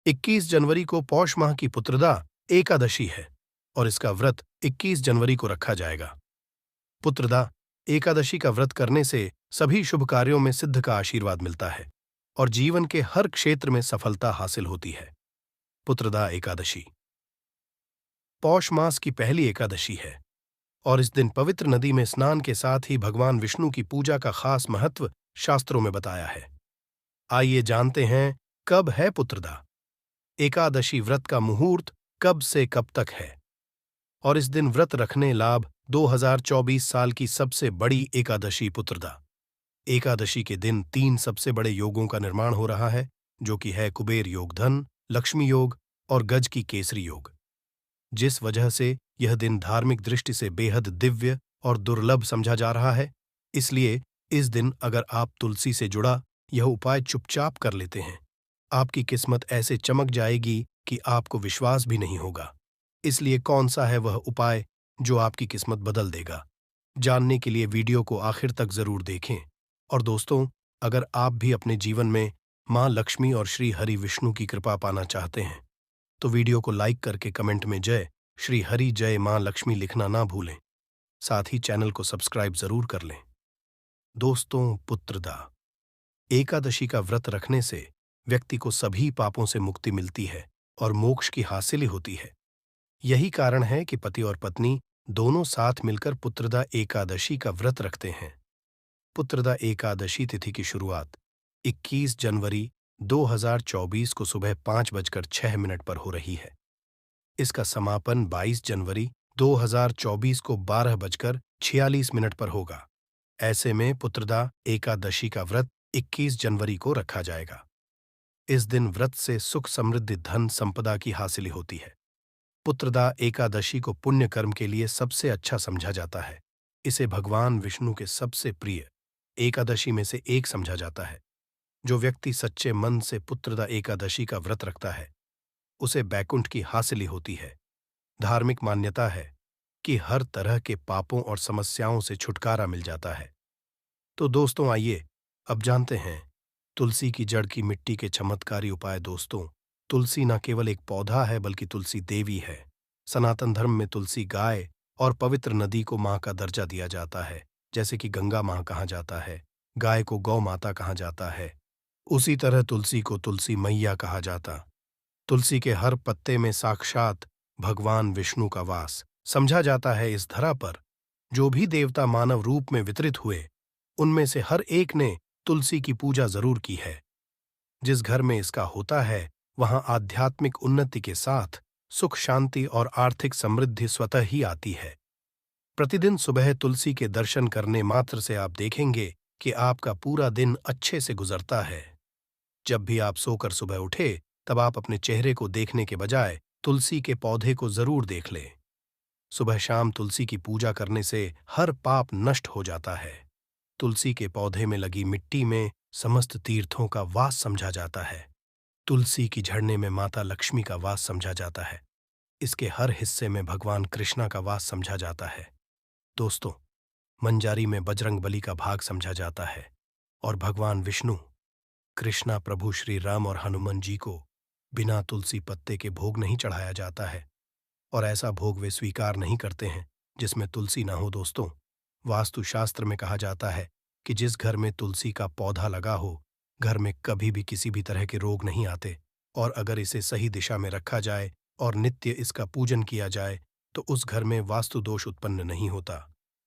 21 जनवरी को पौष माह की पुत्रदा एकादशी है और इसका व्रत 21 जनवरी को रखा जाएगा। पुत्रदा एकादशी का व्रत करने से सभी शुभ कार्यों में सिद्ध का आशीर्वाद मिलता है और जीवन के हर क्षेत्र में सफलता हासिल होती है। पुत्रदा एकादशी पौष मास की पहली एकादशी है और इस दिन पवित्र नदी में स्नान के साथ ही भगवान विष्णु की पूजा का खास महत्व शास्त्रों में बताया है। आइए जानते हैं कब है पुत्रदा, एकादशी व्रत का मुहूर्त कब से कब तक है और इस दिन व्रत रखने लाभ 2024 साल की सबसे बड़ी एकादशी पुत्रदा एकादशी के दिन 3 सबसे बड़े योगों का निर्माण हो रहा है, जो कि है कुबेर योग, धन लक्ष्मी योग और गज की केसरी योग। जिस वजह से यह दिन धार्मिक दृष्टि से बेहद दिव्य और दुर्लभ समझा जा रहा है, इसलिए इस दिन अगर आप तुलसी से जुड़ा यह उपाय चुपचाप कर लेते हैं, आपकी किस्मत ऐसे चमक जाएगी कि आपको विश्वास भी नहीं होगा। इसलिए कौन सा है वह उपाय जो आपकी किस्मत बदल देगा, जानने के लिए वीडियो को आखिर तक जरूर देखें। और दोस्तों, अगर आप भी अपने जीवन में मां लक्ष्मी और श्री हरि विष्णु की कृपा पाना चाहते हैं तो वीडियो को लाइक करके कमेंट में जय श्री हरि जय मां लक्ष्मी लिखना ना भूलें। साथ ही चैनल को सब्सक्राइब जरूर कर लें। दोस्तों, पुत्रदा एकादशी का व्रत रखने से व्यक्ति को सभी पापों से मुक्ति मिलती है और मोक्ष की हासिल होती है। यही कारण है कि पति और पत्नी दोनों साथ मिलकर पुत्रदा एकादशी का व्रत रखते हैं। पुत्रदा एकादशी तिथि की शुरुआत 21 जनवरी 2024 को सुबह 5:06 पर हो रही है। इसका समापन 22 जनवरी 2024 को 12:46 पर होगा। ऐसे में पुत्रदा एकादशी का व्रत 21 जनवरी को रखा जाएगा। इस दिन व्रत से सुख समृद्धि धन संपदा की हासिल होती है। पुत्रदा एकादशी को पुण्य कर्म के लिए सबसे अच्छा समझा जाता है। इसे भगवान विष्णु के सबसे प्रिय एकादशी में से एक समझा जाता है। जो व्यक्ति सच्चे मन से पुत्रदा एकादशी का व्रत रखता है उसे बैकुंठ की हासिल होती है। धार्मिक मान्यता है कि हर तरह के पापों और समस्याओं से छुटकारा मिल जाता है। तो दोस्तों, आइए अब जानते हैं तुलसी की जड़ की मिट्टी के चमत्कारी उपाय। दोस्तों, तुलसी न केवल एक पौधा है बल्कि तुलसी देवी है। सनातन धर्म में तुलसी गाय और पवित्र नदी को मां का दर्जा दिया जाता है। जैसे कि गंगा मां कहा जाता है, गाय को गौ माता कहा जाता है, उसी तरह तुलसी को तुलसी मैया कहा जाता। तुलसी के हर पत्ते में साक्षात भगवान विष्णु का वास समझा जाता है। इस धरा पर जो भी देवता मानव रूप में वितरित हुए उनमें से हर एक ने तुलसी की पूजा जरूर की है। जिस घर में इसका होता है वहां आध्यात्मिक उन्नति के साथ सुख शांति और आर्थिक समृद्धि स्वतः ही आती है। प्रतिदिन सुबह तुलसी के दर्शन करने मात्र से आप देखेंगे कि आपका पूरा दिन अच्छे से गुजरता है। जब भी आप सोकर सुबह उठे तब आप अपने चेहरे को देखने के बजाय तुलसी के पौधे को जरूर देख लें। सुबह शाम तुलसी की पूजा करने से हर पाप नष्ट हो जाता है। तुलसी के पौधे में लगी मिट्टी में समस्त तीर्थों का वास समझा जाता है। तुलसी की झड़ने में माता लक्ष्मी का वास समझा जाता है। इसके हर हिस्से में भगवान कृष्णा का वास समझा जाता है। दोस्तों, मंजारी में बजरंग बली का भाग समझा जाता है और भगवान विष्णु, कृष्णा, प्रभु श्री राम और हनुमान जी को बिना तुलसी पत्ते के भोग नहीं चढ़ाया जाता है और ऐसा भोग वे स्वीकार नहीं करते हैं जिसमें तुलसी ना हो। दोस्तों, वास्तुशास्त्र में कहा जाता है कि जिस घर में तुलसी का पौधा लगा हो घर में कभी भी किसी भी तरह के रोग नहीं आते और अगर इसे सही दिशा में रखा जाए और नित्य इसका पूजन किया जाए तो उस घर में वास्तु दोष उत्पन्न नहीं होता।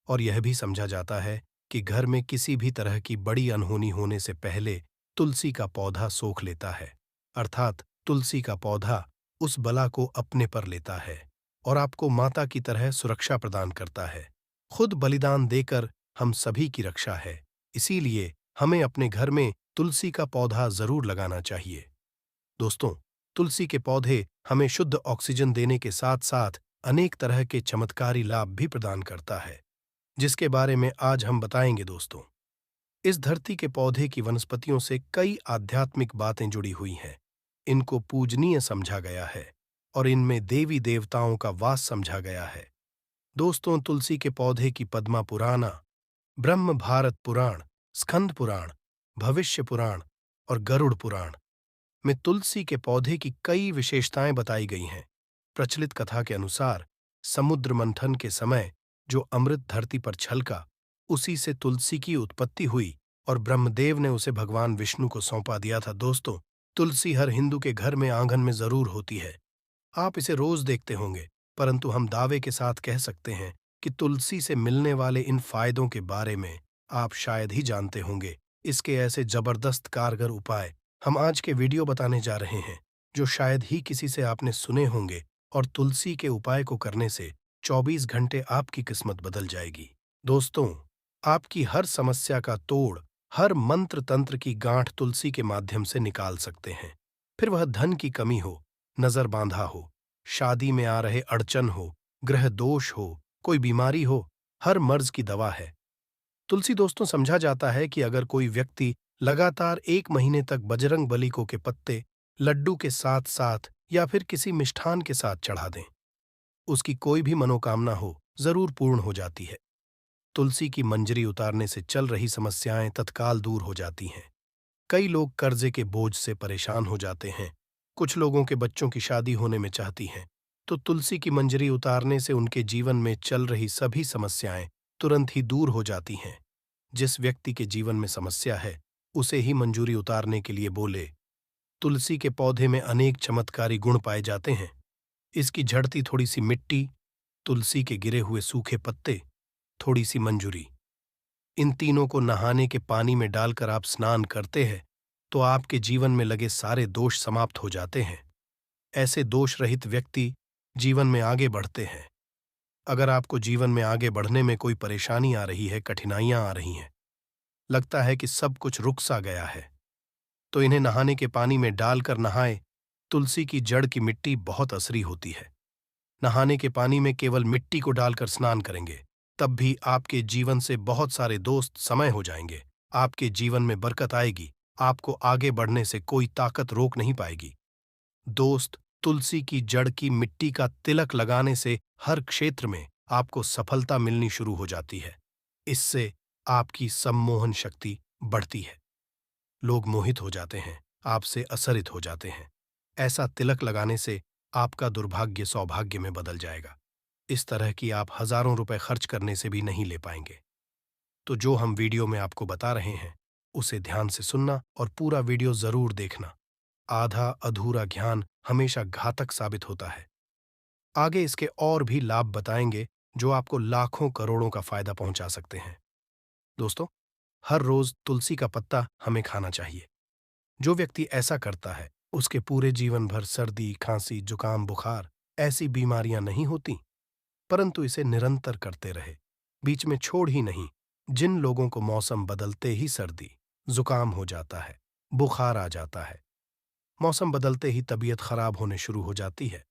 और यह भी समझा जाता है कि घर में किसी भी तरह की बड़ी अनहोनी होने से पहले तुलसी का पौधा सोख लेता है, अर्थात तुलसी का पौधा उस बला को अपने पर लेता है और आपको माता की तरह सुरक्षा प्रदान करता है। खुद बलिदान देकर हम सभी की रक्षा है, इसीलिए हमें अपने घर में तुलसी का पौधा जरूर लगाना चाहिए। दोस्तों, तुलसी के पौधे हमें शुद्ध ऑक्सीजन देने के साथ साथ अनेक तरह के चमत्कारी लाभ भी प्रदान करता है, जिसके बारे में आज हम बताएंगे। दोस्तों, इस धरती के पौधे की वनस्पतियों से कई आध्यात्मिक बातें जुड़ी हुई हैं। इनको पूजनीय समझा गया है और इनमें देवी देवताओं का वास समझा गया है। दोस्तों, तुलसी के पौधे की पद्मा पुराना, ब्रह्म भारत पुराण, स्कंद पुराण, भविष्य पुराण और गरुड़ पुराण में तुलसी के पौधे की कई विशेषताएं बताई गई हैं। प्रचलित कथा के अनुसार समुद्र मंथन के समय जो अमृत धरती पर छलका, उसी से तुलसी की उत्पत्ति हुई और ब्रह्मदेव ने उसे भगवान विष्णु को सौंपा दिया था। दोस्तों, तुलसी हर हिंदू के घर में आंगन में जरूर होती है। आप इसे रोज देखते होंगे, परंतु हम दावे के साथ कह सकते हैं कि तुलसी से मिलने वाले इन फायदों के बारे में आप शायद ही जानते होंगे। इसके ऐसे जबरदस्त कारगर उपाय हम आज के वीडियो बताने जा रहे हैं, जो शायद ही किसी से आपने सुने होंगे, और तुलसी के उपाय को करने से 24 घंटे आपकी किस्मत बदल जाएगी। दोस्तों, आपकी हर समस्या का तोड़, हर मंत्र तंत्र की गांठ तुलसी के माध्यम से निकाल सकते हैं। फिर वह धन की कमी हो, नजर बांधा हो, शादी में आ रहे अड़चन हो, ग्रह दोष हो, कोई बीमारी हो, हर मर्ज की दवा है तुलसी। दोस्तों, समझा जाता है कि अगर कोई व्यक्ति लगातार 1 महीने तक बजरंग बली को के पत्ते लड्डू के साथ साथ या फिर किसी मिष्ठान के साथ चढ़ा दें, उसकी कोई भी मनोकामना हो जरूर पूर्ण हो जाती है। तुलसी की मंजरी उतारने से चल रही समस्याएं तत्काल दूर हो जाती हैं। कई लोग कर्जे के बोझ से परेशान हो जाते हैं, कुछ लोगों के बच्चों की शादी होने में चाहती हैं, तो तुलसी की मंजरी उतारने से उनके जीवन में चल रही सभी समस्याएं तुरंत ही दूर हो जाती हैं। जिस व्यक्ति के जीवन में समस्या है, उसे ही मंजूरी उतारने के लिए बोले। तुलसी के पौधे में अनेक चमत्कारी गुण पाए जाते हैं। इसकी झड़ती थोड़ी सी मिट्टी, तुलसी के गिरे हुए सूखे पत्ते, थोड़ी सी मंजूरी, इन तीनों को नहाने के पानी में डालकर आप स्नान करते हैं तो आपके जीवन में लगे सारे दोष समाप्त हो जाते हैं। ऐसे दोष रहित व्यक्ति जीवन में आगे बढ़ते हैं। अगर आपको जीवन में आगे बढ़ने में कोई परेशानी आ रही है, कठिनाइयां आ रही हैं, लगता है कि सब कुछ रुक सा गया है, तो इन्हें नहाने के पानी में डालकर नहाए। तुलसी की जड़ की मिट्टी बहुत असरी होती है। नहाने के पानी में केवल मिट्टी को डालकर स्नान करेंगे, तब भी आपके जीवन से बहुत सारे दोस्त समय हो जाएंगे। आपके जीवन में बरकत आएगी, आपको आगे बढ़ने से कोई ताकत रोक नहीं पाएगी। दोस्त, तुलसी की जड़ की मिट्टी का तिलक लगाने से हर क्षेत्र में आपको सफलता मिलनी शुरू हो जाती है। इससे आपकी सम्मोहन शक्ति बढ़ती है। लोग मोहित हो जाते हैं, आपसे असरित हो जाते हैं। ऐसा तिलक लगाने से आपका दुर्भाग्य सौभाग्य में बदल जाएगा। इस तरह की आप हजारों रुपए खर्च करने से भी नहीं ले पाएंगे। तो जो हम वीडियो में आपको बता रहे हैं, उसे ध्यान से सुनना और पूरा वीडियो जरूर देखना। आधा अधूरा ज्ञान हमेशा घातक साबित होता है। आगे इसके और भी लाभ बताएंगे जो आपको लाखों करोड़ों का फायदा पहुंचा सकते हैं। दोस्तों, हर रोज तुलसी का पत्ता हमें खाना चाहिए। जो व्यक्ति ऐसा करता है, उसके पूरे जीवन भर सर्दी, खांसी, जुकाम, बुखार ऐसी बीमारियां नहीं होती, परंतु इसे निरंतर करते रहे, बीच में छोड़ ही नहीं। जिन लोगों को मौसम बदलते ही सर्दी, जुकाम हो जाता है, बुखार आ जाता है, मौसम बदलते ही तबीयत खराब होने शुरू हो जाती है,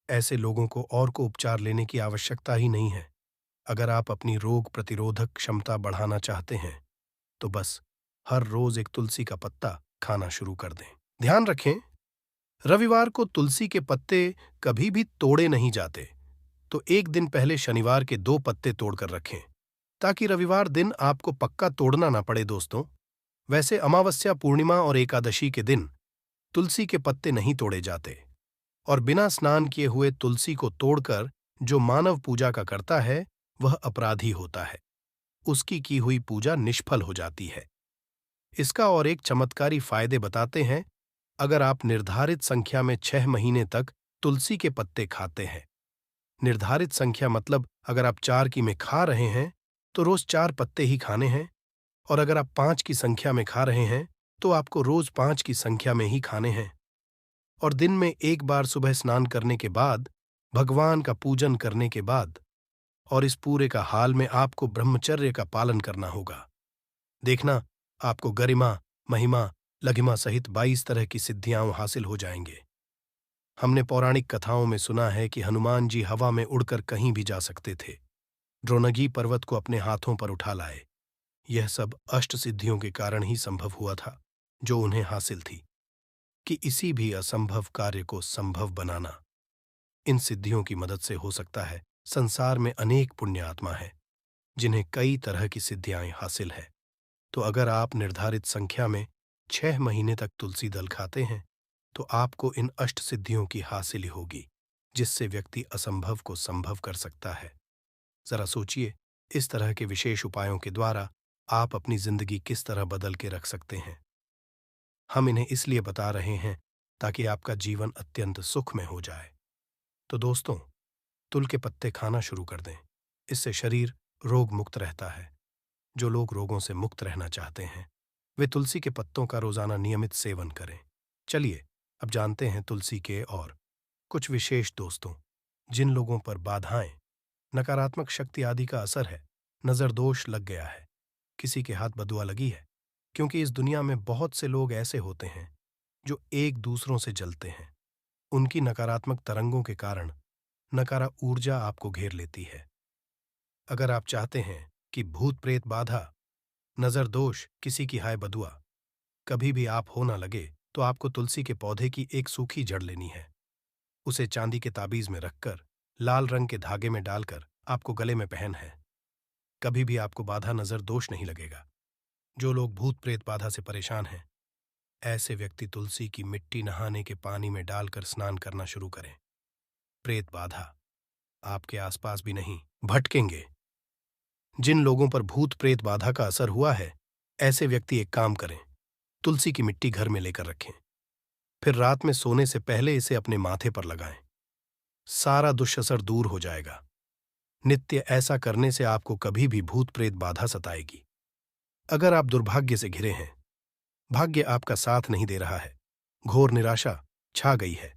ऐसे लोगों को और को उपचार लेने की आवश्यकता ही नहीं है। अगर आप अपनी रोग प्रतिरोधक क्षमता बढ़ाना चाहते हैं, तो बस हर रोज एक तुलसी का पत्ता खाना शुरू कर दें। ध्यान रखें, रविवार को तुलसी के पत्ते कभी भी तोड़े नहीं जाते, तो एक दिन पहले शनिवार के 2 पत्ते तोड़कर रखें, ताकि रविवार दिन आपको पक्का तोड़ना ना पड़े। दोस्तों, वैसे अमावस्या, पूर्णिमा और एकादशी के दिन तुलसी के पत्ते नहीं तोड़े जाते, और बिना स्नान किए हुए तुलसी को तोड़कर जो मानव पूजा का करता है, वह अपराधी होता है। उसकी की हुई पूजा निष्फल हो जाती है। इसका और एक चमत्कारी फायदे बताते हैं। अगर आप निर्धारित संख्या में 6 महीने तक तुलसी के पत्ते खाते हैं, निर्धारित संख्या मतलब अगर आप 4 की में खा रहे हैं, तो रोज 4 पत्ते ही खाने हैं, और अगर आप 5 की संख्या में खा रहे हैं, तो आपको रोज 5 की संख्या में ही खाने हैं। और दिन में एक बार सुबह स्नान करने के बाद, भगवान का पूजन करने के बाद, और इस पूरे का हाल में आपको ब्रह्मचर्य का पालन करना होगा। देखना, आपको गरिमा, महिमा, लघिमा सहित 22 तरह की सिद्धियां हासिल हो जाएंगे। हमने पौराणिक कथाओं में सुना है कि हनुमान जी हवा में उड़कर कहीं भी जा सकते थे, ड्रोनगी पर्वत को अपने हाथों पर उठा लाए। यह सब अष्ट सिद्धियों के कारण ही संभव हुआ था, जो उन्हें हासिल थी, कि इसी भी असंभव कार्य को संभव बनाना। इन सिद्धियों की मदद से हो सकता है। संसार में अनेक पुण्य आत्मा हैं, जिन्हें कई तरह की सिद्धियां हासिल है। तो अगर आप निर्धारित संख्या में 6 महीने तक तुलसी दल खाते हैं, तो आपको इन अष्ट सिद्धियों की हासिल होगी, जिससे व्यक्ति असंभव को संभव कर सकता है। जरा सोचिए, इस तरह के विशेष उपायों के द्वारा आप अपनी जिंदगी किस तरह बदल के रख सकते हैं। हम इन्हें इसलिए बता रहे हैं ताकि आपका जीवन अत्यंत सुख में हो जाए। तो दोस्तों, तुल के पत्ते खाना शुरू कर दें। इससे शरीर रोग मुक्त रहता है। जो लोग रोगों से मुक्त रहना चाहते हैं, वे तुलसी के पत्तों का रोजाना नियमित सेवन करें। चलिए, अब जानते हैं तुलसी के और कुछ विशेष दोस्तों। जिन लोगों पर बाधाएं, नकारात्मक शक्ति आदि का असर है, नजर दोष लग गया है, किसी के हाथ बदुआ लगी है, क्योंकि इस दुनिया में बहुत से लोग ऐसे होते हैं जो एक दूसरों से जलते हैं। उनकी नकारात्मक तरंगों के कारण नकारा ऊर्जा आपको घेर लेती है। अगर आप चाहते हैं कि भूत प्रेत बाधा, नजर दोष, किसी की हाय बदुआ कभी भी आप हो ना लगे, तो आपको तुलसी के पौधे की एक सूखी जड़ लेनी है। उसे चांदी के ताबीज में रखकर लाल रंग के धागे में डालकर आपको गले में पहन है। कभी भी आपको बाधा, नजर दोष नहीं लगेगा। जो लोग भूत प्रेत बाधा से परेशान हैं, ऐसे व्यक्ति तुलसी की मिट्टी नहाने के पानी में डालकर स्नान करना शुरू करें। प्रेत बाधा आपके आसपास भी नहीं भटकेंगे। जिन लोगों पर भूत प्रेत बाधा का असर हुआ है, ऐसे व्यक्ति एक काम करें, तुलसी की मिट्टी घर में लेकर रखें। फिर रात में सोने से पहले इसे अपने माथे पर लगाएं। सारा दुष्असर दूर हो जाएगा। नित्य ऐसा करने से आपको कभी भी भूत प्रेत बाधा सताएगी। अगर आप दुर्भाग्य से घिरे हैं, भाग्य आपका साथ नहीं दे रहा है, घोर निराशा छा गई है,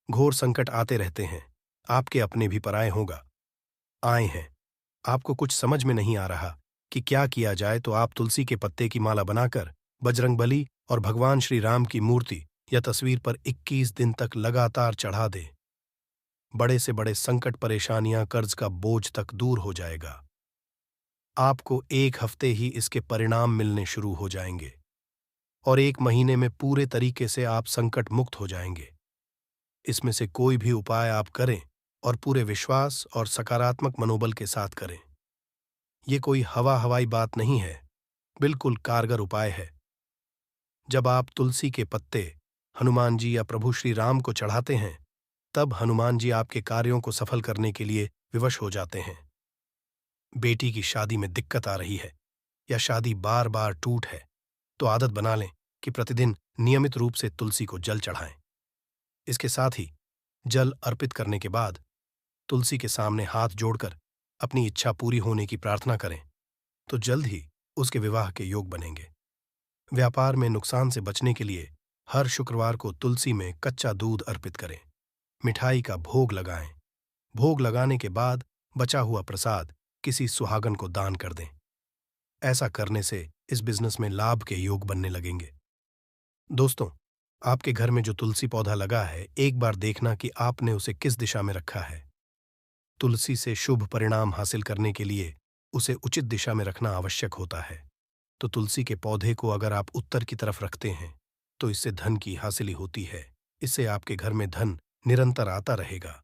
घोर संकट आते रहते हैं, आपके अपने भी पराए होगा आए हैं, आपको कुछ समझ में नहीं आ रहा कि क्या किया जाए, तो आप तुलसी के पत्ते की माला बनाकर बजरंगबली और भगवान श्री राम की मूर्ति या तस्वीर पर 21 दिन तक लगातार चढ़ा दें। बड़े से बड़े संकट, परेशानियां, कर्ज का बोझ तक दूर हो जाएगा। आपको 1 हफ्ते ही इसके परिणाम मिलने शुरू हो जाएंगे और 1 महीने में पूरे तरीके से आप संकट मुक्त हो जाएंगे। इसमें से कोई भी उपाय आप करें और पूरे विश्वास और सकारात्मक मनोबल के साथ करें। ये कोई हवाई बात नहीं है, बिल्कुल कारगर उपाय है। जब आप तुलसी के पत्ते हनुमान जी या प्रभु श्री राम को चढ़ाते हैं, तब हनुमान जी आपके कार्यों को सफल करने के लिए विवश हो जाते हैं। बेटी की शादी में दिक्कत आ रही है या शादी बार बार टूट है, तो आदत बना लें कि प्रतिदिन नियमित रूप से तुलसी को जल चढ़ाएं। इसके साथ ही जल अर्पित करने के बाद तुलसी के सामने हाथ जोड़कर अपनी इच्छा पूरी होने की प्रार्थना करें, तो जल्द ही उसके विवाह के योग बनेंगे। व्यापार में नुकसान से बचने के लिए हर शुक्रवार को तुलसी में कच्चा दूध अर्पित करें, मिठाई का भोग लगाएं। भोग लगाने के बाद बचा हुआ प्रसाद किसी सुहागन को दान कर दें। ऐसा करने से इस बिजनेस में लाभ के योग बनने लगेंगे। दोस्तों, आपके घर में जो तुलसी पौधा लगा है, एक बार देखना कि आपने उसे किस दिशा में रखा है। तुलसी से शुभ परिणाम हासिल करने के लिए उसे उचित दिशा में रखना आवश्यक होता है। तो तुलसी के पौधे को अगर आप उत्तर की तरफ रखते हैं, तो इससे धन की हासिली होती है। इससे आपके घर में धन निरंतर आता रहेगा,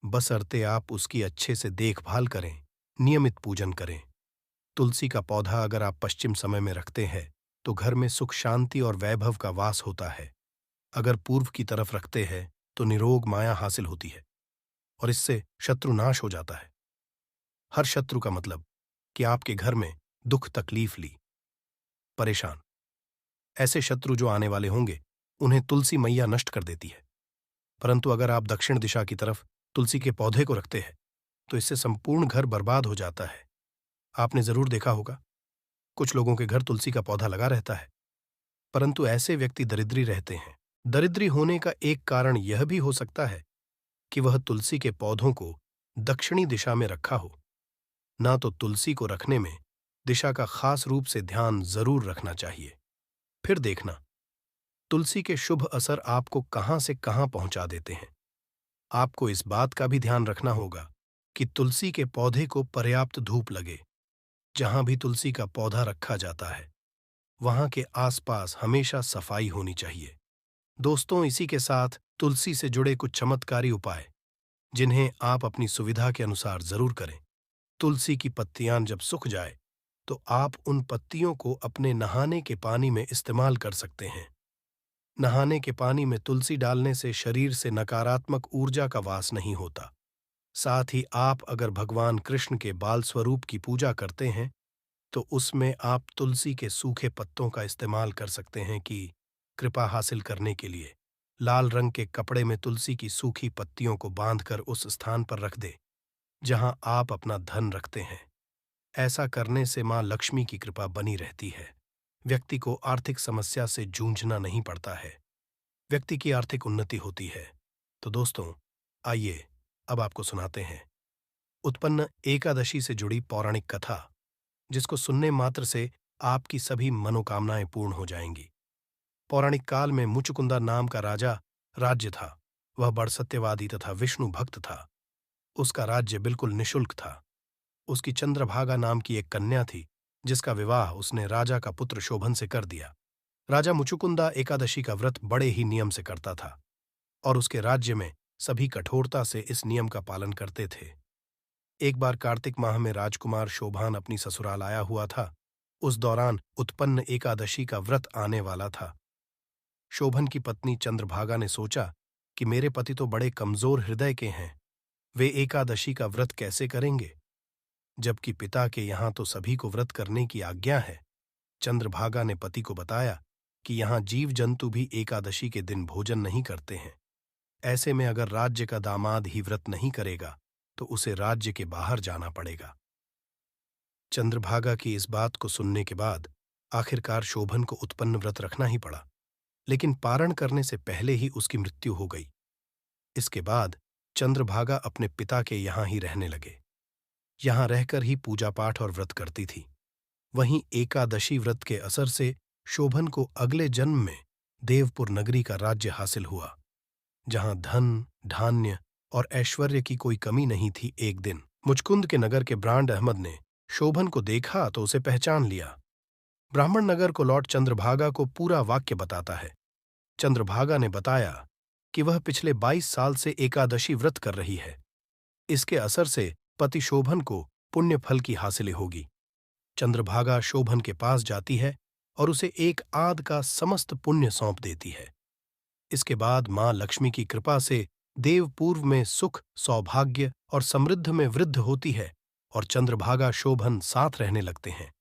बशर्ते आप उसकी अच्छे से देखभाल करें, नियमित पूजन करें। तुलसी का पौधा अगर आप पश्चिम समय में रखते हैं, तो घर में सुख, शांति और वैभव का वास होता है। अगर पूर्व की तरफ रखते हैं, तो निरोग माया हासिल होती है और इससे शत्रु नाश हो जाता है। हर शत्रु का मतलब कि आपके घर में दुख, तकलीफ ली, परेशान, ऐसे शत्रु जो आने वाले होंगे, उन्हें तुलसी मैया नष्ट कर देती है। परंतु अगर आप दक्षिण दिशा की तरफ तुलसी के पौधे को रखते हैं, तो इससे संपूर्ण घर बर्बाद हो जाता है। आपने जरूर देखा होगा, कुछ लोगों के घर तुलसी का पौधा लगा रहता है, परंतु ऐसे व्यक्ति दरिद्री रहते हैं। दरिद्री होने का एक कारण यह भी हो सकता है कि वह तुलसी के पौधों को दक्षिणी दिशा में रखा हो। ना तो तुलसी को रखने में दिशा का खास रूप से ध्यान जरूर रखना चाहिए। फिर देखना, तुलसी के शुभ असर आपको कहां से कहां पहुंचा देते हैं। आपको इस बात का भी ध्यान रखना होगा कि तुलसी के पौधे को पर्याप्त धूप लगे। जहां भी तुलसी का पौधा रखा जाता है, वहां के आसपास हमेशा सफाई होनी चाहिए। दोस्तों, इसी के साथ तुलसी से जुड़े कुछ चमत्कारी उपाय, जिन्हें आप अपनी सुविधा के अनुसार जरूर करें। तुलसी की पत्तियां जब सूख जाए, तो आप उन पत्तियों को अपने नहाने के पानी में इस्तेमाल कर सकते हैं। नहाने के पानी में तुलसी डालने से शरीर से नकारात्मक ऊर्जा का वास नहीं होता। साथ ही आप अगर भगवान कृष्ण के बाल स्वरूप की पूजा करते हैं तो उसमें आप तुलसी के सूखे पत्तों का इस्तेमाल कर सकते हैं कि कृपा हासिल करने के लिए लाल रंग के कपड़े में तुलसी की सूखी पत्तियों को बांधकर उस स्थान पर रख दे जहां आप अपना धन रखते हैं। ऐसा करने से मां लक्ष्मी की कृपा बनी रहती है। व्यक्ति को आर्थिक समस्या से जूझना नहीं पड़ता है। व्यक्ति की आर्थिक उन्नति होती है। तो दोस्तों, आइए अब आपको सुनाते हैं उत्पन्न एकादशी से जुड़ी पौराणिक कथा, जिसको सुनने मात्र से आपकी सभी मनोकामनाएं पूर्ण हो जाएंगी। पौराणिक काल में मुचुकुंदा नाम का राजा राज्य था। वह बड़ सत्यवादी तथा विष्णु भक्त था। उसका राज्य बिल्कुल निशुल्क था। उसकी चंद्रभागा नाम की एक कन्या थी, जिसका विवाह उसने राजा का पुत्र शोभन से कर दिया। राजा मुचुकुंदा एकादशी का व्रत बड़े ही नियम से करता था और उसके राज्य में सभी कठोरता से इस नियम का पालन करते थे। एक बार कार्तिक माह में राजकुमार शोभान अपनी ससुराल आया हुआ था। उस दौरान उत्पन्न एकादशी का व्रत आने वाला था। शोभन की पत्नी चंद्रभागा ने सोचा कि मेरे पति तो बड़े कमजोर हृदय के हैं, वे एकादशी का व्रत कैसे करेंगे, जबकि पिता के यहां तो सभी को व्रत करने की आज्ञा है। चंद्रभागा ने पति को बताया कि यहां जीव जंतु भी एकादशी के दिन भोजन नहीं करते हैं। ऐसे में अगर राज्य का दामाद ही व्रत नहीं करेगा तो उसे राज्य के बाहर जाना पड़ेगा। चंद्रभागा की इस बात को सुनने के बाद आखिरकार शोभन को उत्पन्न व्रत रखना ही पड़ा, लेकिन पारण करने से पहले ही उसकी मृत्यु हो गई। इसके बाद चंद्रभागा अपने पिता के यहां ही रहने लगे। यहां रहकर ही पूजा पाठ और व्रत करती थी। वहीं एकादशी व्रत के असर से शोभन को अगले जन्म में देवपुर नगरी का राज्य हासिल हुआ, जहां धन, धान्य और ऐश्वर्य की कोई कमी नहीं थी। एक दिन मुचकुंद के नगर के ब्रांड अहमद ने शोभन को देखा तो उसे पहचान लिया। ब्राह्मण नगर को लौट चंद्रभागा को पूरा वाक्य बताता है। चंद्रभागा ने बताया कि वह पिछले 22 साल से एकादशी व्रत कर रही है। इसके असर से पति शोभन को पुण्य फल की हासिल होगी। चंद्रभागा शोभन के पास जाती है और उसे एक आध का समस्त पुण्य सौंप देती है। इसके बाद मां लक्ष्मी की कृपा से देवपूर्व में सुख, सौभाग्य और समृद्ध में वृद्धि होती है और चंद्रभागा शोभन साथ रहने लगते हैं।